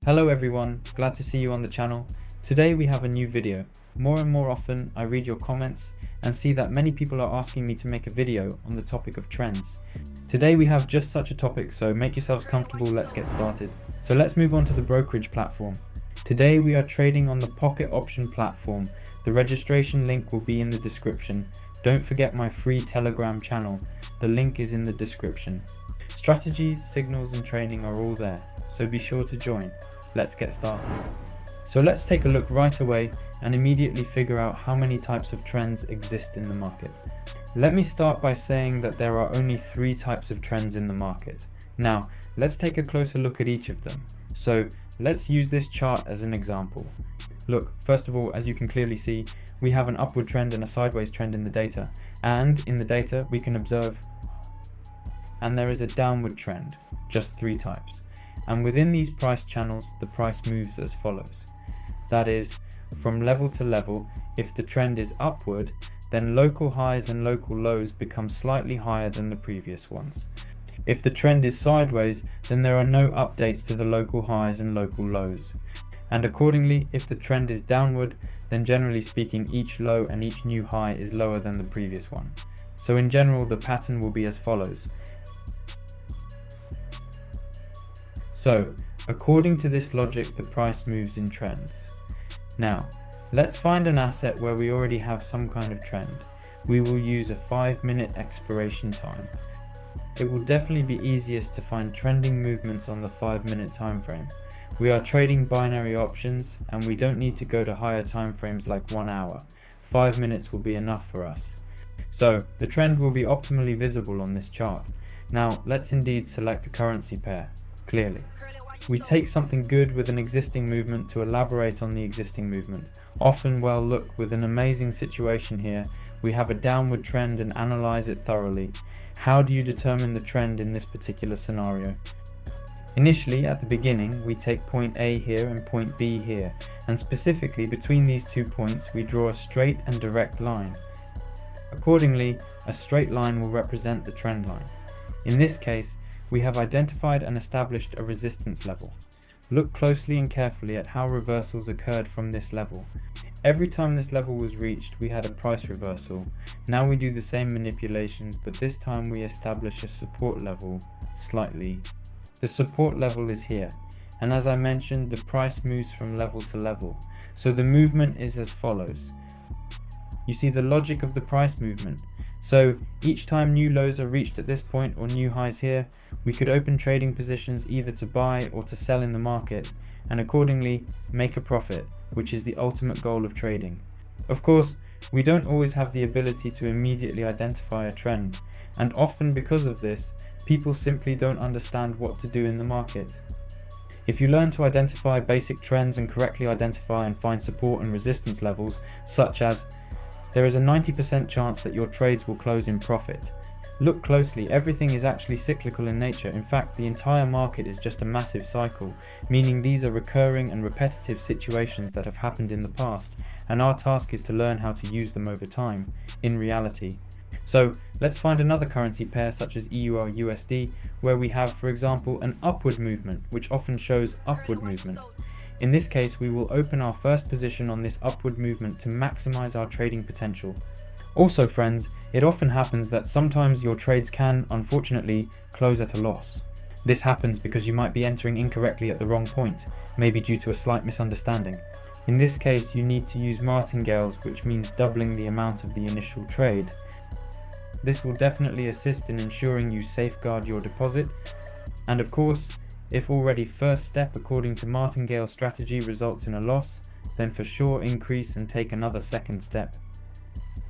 Hello everyone, glad to see you on the channel. Today we have a new video. More and more often I read your comments and see that many people are asking me to make a video on the topic of trends. Today we have just such a topic, so make yourselves comfortable, let's get started. So let's move on to the brokerage platform. Today we are trading on the Pocket Option platform. The registration link will be in the description. Don't forget my free Telegram channel. The link is in the description. Strategies, signals and training are all there, so be sure to join. Let's get started. So let's take a look right away and immediately figure out how many types of trends exist in the market. Let me start by saying that there are only 3 types of trends in the market. Now, let's take a closer look at each of them. So let's use this chart as an example. Look, first of all, as you can clearly see, we have an upward trend and a sideways trend in the data. And in the data, we can observe, and there is a downward trend, just 3 types. And within these price channels, the price moves as follows. That is, from level to level, if the trend is upward, then local highs and local lows become slightly higher than the previous ones. If the trend is sideways, then there are no updates to the local highs and local lows. And accordingly, if the trend is downward, then generally speaking, each low and each new high is lower than the previous one. So in general, the pattern will be as follows. So, according to this logic, the price moves in trends. Now, let's find an asset where we already have some kind of trend. We will use a 5-minute expiration time. It will definitely be easiest to find trending movements on the 5-minute time frame. We are trading binary options and we don't need to go to higher time frames like 1 hour. 5 minutes will be enough for us. So, the trend will be optimally visible on this chart. Now, let's indeed select a currency pair. Clearly, we take something good with an existing movement to elaborate on the existing movement. Often, well, look, with an amazing situation here, we have a downward trend and analyze it thoroughly. How do you determine the trend in this particular scenario? Initially, at the beginning, we take point A here and point B here, and specifically between these 2 points, we draw a straight and direct line. Accordingly, a straight line will represent the trend line. In this case, we have identified and established a resistance level. Look closely and carefully at how reversals occurred from this level. Every time this level was reached, we had a price reversal. Now we do the same manipulations, but this time we establish a support level slightly. The support level is here, and as I mentioned, the price moves from level to level. So the movement is as follows. You see the logic of the price movement. So each time new lows are reached at this point or new highs here, we could open trading positions either to buy or to sell in the market, and accordingly make a profit, which is the ultimate goal of trading. Of course, we don't always have the ability to immediately identify a trend, and often because of this, people simply don't understand what to do in the market. If you learn to identify basic trends and correctly identify and find support and resistance levels, such as there is a 90% chance that your trades will close in profit. Look closely, everything is actually cyclical in nature. In fact, the entire market is just a massive cycle, meaning these are recurring and repetitive situations that have happened in the past, and our task is to learn how to use them over time, in reality. So let's find another currency pair such as EUR USD, where we have, for example, an upward movement, which often shows upward movement. In this case, we will open our first position on this upward movement to maximize our trading potential. Also friends, it often happens that sometimes your trades can, unfortunately, close at a loss. This happens because you might be entering incorrectly at the wrong point, maybe due to a slight misunderstanding. In this case, you need to use martingales, which means doubling the amount of the initial trade. This will definitely assist in ensuring you safeguard your deposit, and of course, if already first step according to martingale strategy results in a loss, then for sure increase and take another second step.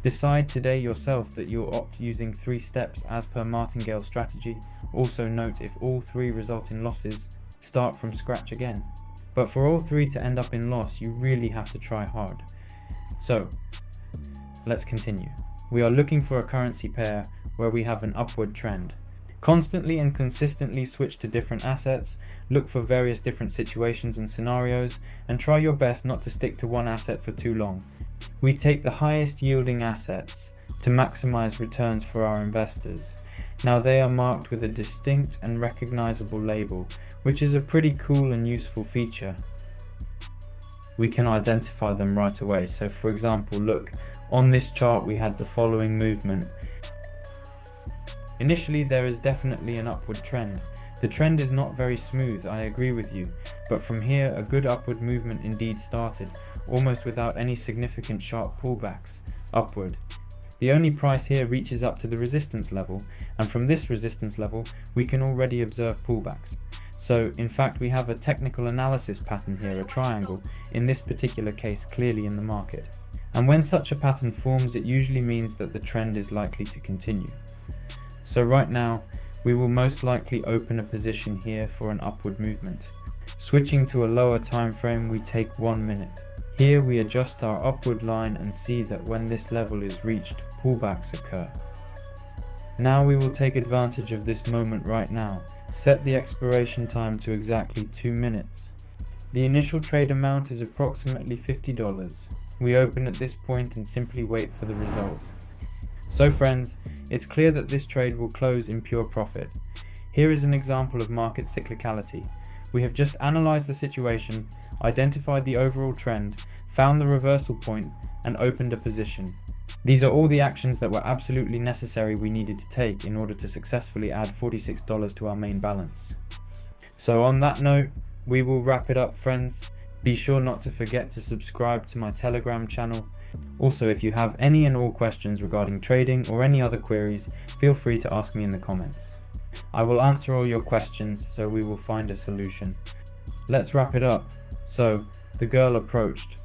Decide today yourself that you'll opt using 3 steps as per martingale strategy. Also note, if all 3 result in losses, start from scratch again. But for all 3 to end up in loss, you really have to try hard. So, let's continue. We are looking for a currency pair where we have an upward trend. Constantly and consistently switch to different assets, look for various different situations and scenarios, and try your best not to stick to one asset for too long. We take the highest yielding assets to maximize returns for our investors. Now they are marked with a distinct and recognizable label, which is a pretty cool and useful feature. We can identify them right away. So for example, look, on this chart we had the following movement. Initially there is definitely an upward trend. The trend is not very smooth, I agree with you, but from here a good upward movement indeed started, almost without any significant sharp pullbacks upward. The only price here reaches up to the resistance level, and from this resistance level we can already observe pullbacks. So in fact we have a technical analysis pattern here, a triangle, in this particular case clearly in the market. And when such a pattern forms, it usually means that the trend is likely to continue. So right now we will most likely open a position here for an upward movement. Switching to a lower time frame, we take 1 minute. Here we adjust our upward line and see that when this level is reached, pullbacks occur. Now we will take advantage of this moment right now. Set the expiration time to exactly 2 minutes. The initial trade amount is approximately $50. We open at this point and simply wait for the result. So friends, it's clear that this trade will close in pure profit. Here is an example of market cyclicality. We have just analyzed the situation, identified the overall trend, found the reversal point, and opened a position. These are all the actions that were absolutely necessary we needed to take in order to successfully add $46 to our main balance. So on that note, we will wrap it up, friends. Be sure not to forget to subscribe to my Telegram channel. Also, if you have any and all questions regarding trading or any other queries, feel free to ask me in the comments. I will answer all your questions, so we will find a solution. Let's wrap it up. So, the girl approached.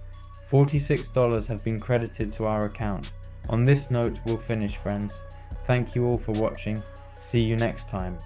$46 have been credited to our account. On this note, we'll finish, friends. Thank you all for watching. See you next time.